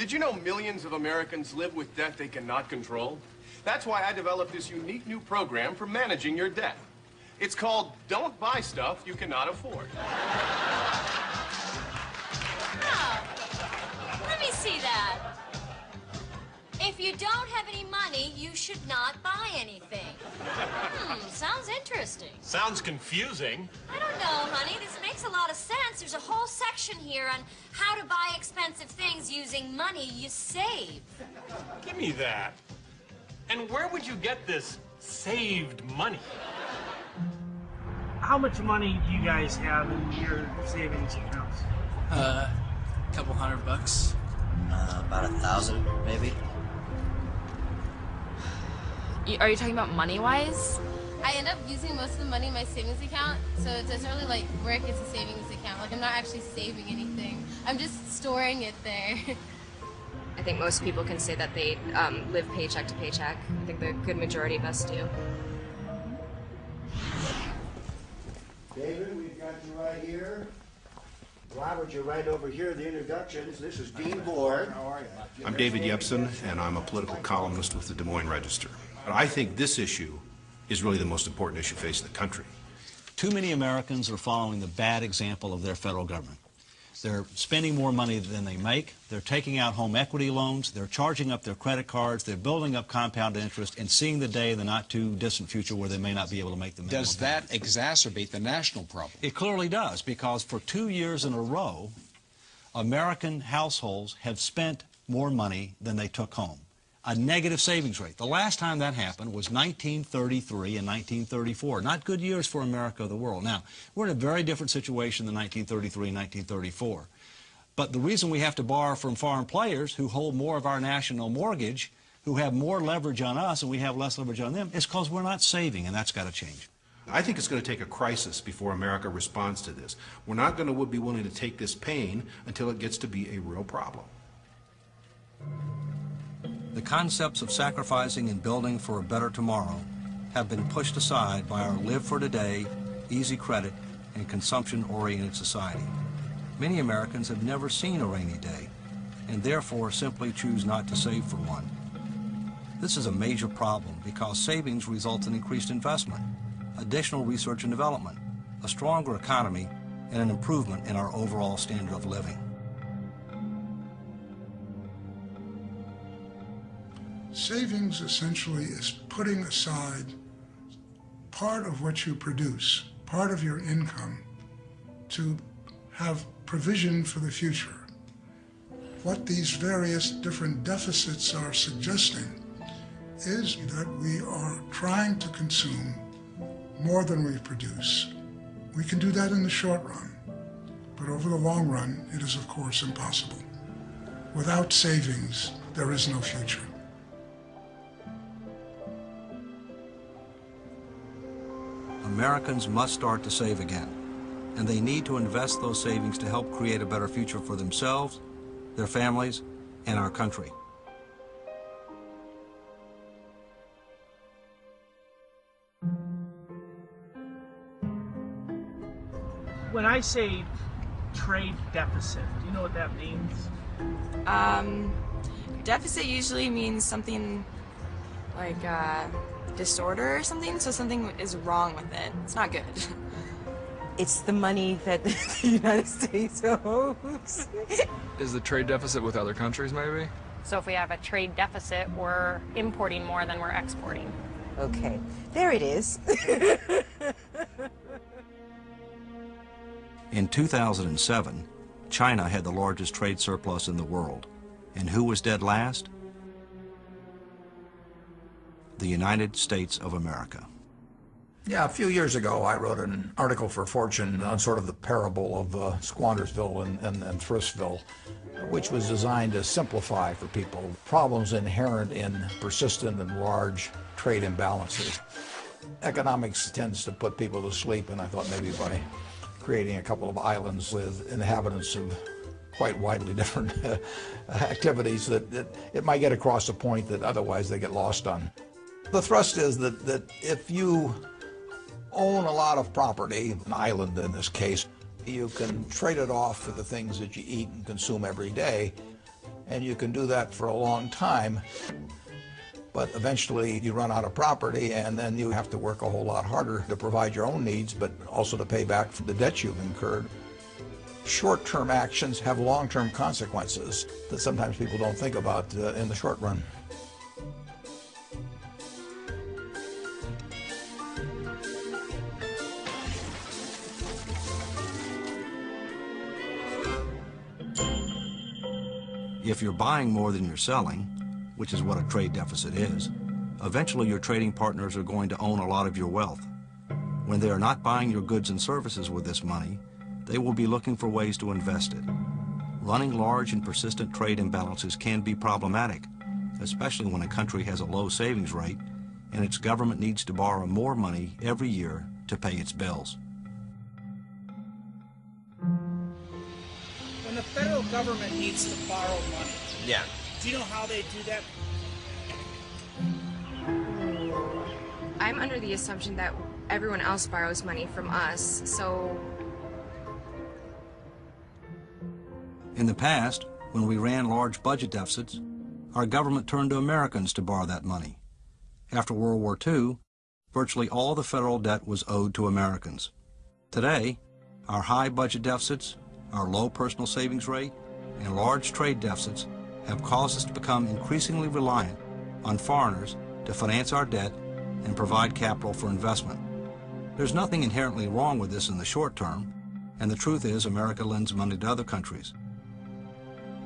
Did you know millions of Americans live with debt they cannot control? That's why I developed this unique new program for managing your debt. It's called Don't Buy Stuff You Cannot Afford. Oh, let me see that. If you don't have any money, you should not buy anything. Sounds interesting. Sounds confusing. I don't know, honey. This makes a lot of sense. There's a whole section here on how to buy expensive things using money you save. Give me that. And where would you get this saved money? How much money do you guys have in your savings accounts? A couple $100. About 1,000, maybe. Are you talking about money-wise? I end up using most of the money in my savings account, so it doesn't really like work as a savings account. Like I'm not actually saving anything. I'm just storing it there. I think most people can say that they live paycheck to paycheck. I think the good majority of us do. David, we've got you right here. Robert, you're right over here, the introductions. This is Dean Board. How are you? I'm David I.O.U.S.A, and I'm a political columnist with the Des Moines Register. But I think this issue is really the most important issue facing the country. Too many Americans are following the bad example of their federal government. They're spending more money than they make. They're taking out home equity loans. They're charging up their credit cards. They're building up compound interest and seeing the day in the not-too-distant future where they may not be able to make the minimum. Does that exacerbate the national problem? It clearly does, because for 2 years in a row, American households have spent more money than they took home. A negative savings rate. The last time that happened was 1933 and 1934. Not good years for America or the world. Now, we're in a very different situation than 1933 and 1934. But the reason we have to borrow from foreign players who hold more of our national mortgage, who have more leverage on us and we have less leverage on them, is because we're not saving, and that's got to change. I think it's going to take a crisis before America responds to this. We're not going to be willing to take this pain until it gets to be a real problem. The concepts of sacrificing and building for a better tomorrow have been pushed aside by our live for today, easy credit, and consumption-oriented society. Many Americans have never seen a rainy day, and therefore simply choose not to save for one. This is a major problem because savings result in increased investment, additional research and development, a stronger economy, and an improvement in our overall standard of living. Savings essentially is putting aside part of what you produce, part of your income, to have provision for the future. What these various different deficits are suggesting is that we are trying to consume more than we produce. We can do that in the short run, but over the long run, it is of course impossible. Without savings, there is no future. Americans must start to save again, and they need to invest those savings to help create a better future for themselves, their families, and our country. When I say trade deficit, do you know what that means? Deficit usually means something like disorder or something, so something is wrong with it. It's not good. It's the money that the United States owes. Is the trade deficit with other countries, maybe? So if we have a trade deficit, we're importing more than we're exporting. Okay, there it is. In 2007, China had the largest trade surplus in the world. And who was dead last? The United States of America. Yeah, a few years ago I wrote an article for Fortune on sort of the parable of Squandersville and Thriftsville, which was designed to simplify for people problems inherent in persistent and large trade imbalances. Economics tends to put people to sleep, and I thought maybe by creating a couple of islands with inhabitants of quite widely different activities that it might get across a point that otherwise they get lost on. The thrust is that if you own a lot of property, an island in this case, you can trade it off for the things that you eat and consume every day, and you can do that for a long time. But eventually you run out of property, and then you have to work a whole lot harder to provide your own needs, but also to pay back for the debts you've incurred. Short-term actions have long-term consequences that sometimes people don't think about in the short run. If you're buying more than you're selling, which is what a trade deficit is, eventually your trading partners are going to own a lot of your wealth. When they are not buying your goods and services with this money, they will be looking for ways to invest it. Running large and persistent trade imbalances can be problematic, especially when a country has a low savings rate and its government needs to borrow more money every year to pay its bills. When the federal government needs to borrow money, Yeah. do you know how they do that? I'm under the assumption that everyone else borrows money from us, so... In the past, when we ran large budget deficits, our government turned to Americans to borrow that money. After World War II, virtually all the federal debt was owed to Americans. Today, our high budget deficits, our low personal savings rate, and large trade deficits have caused us to become increasingly reliant on foreigners to finance our debt and provide capital for investment. There's nothing inherently wrong with this in the short term, and the truth is America lends money to other countries.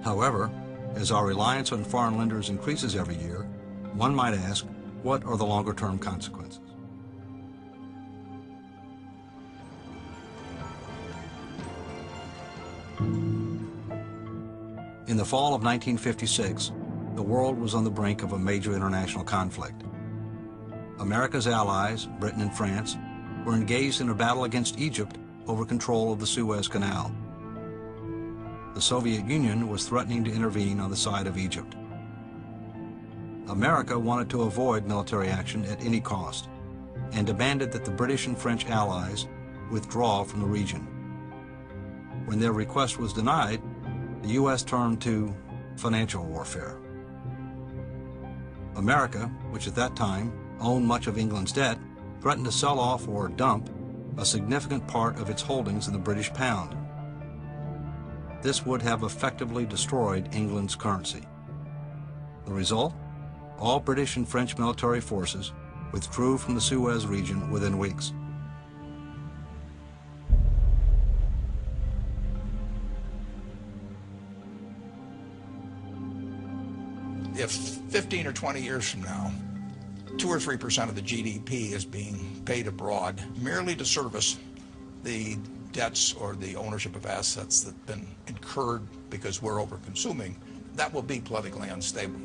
However, as our reliance on foreign lenders increases every year, one might ask, what are the longer-term consequences? In the fall of 1956, the world was on the brink of a major international conflict. America's allies, Britain and France, were engaged in a battle against Egypt over control of the Suez Canal. The Soviet Union was threatening to intervene on the side of Egypt. America wanted to avoid military action at any cost and demanded that the British and French allies withdraw from the region. When their request was denied, the U.S. turned to financial warfare. America, which at that time owned much of England's debt, threatened to sell off or dump a significant part of its holdings in the British pound. This would have effectively destroyed England's currency. The result? All British and French military forces withdrew from the Suez region within weeks. If 15 or 20 years from now, 2 or 3% of the GDP is being paid abroad merely to service the debts or the ownership of assets that have been incurred because we're over-consuming, that will be politically unstable.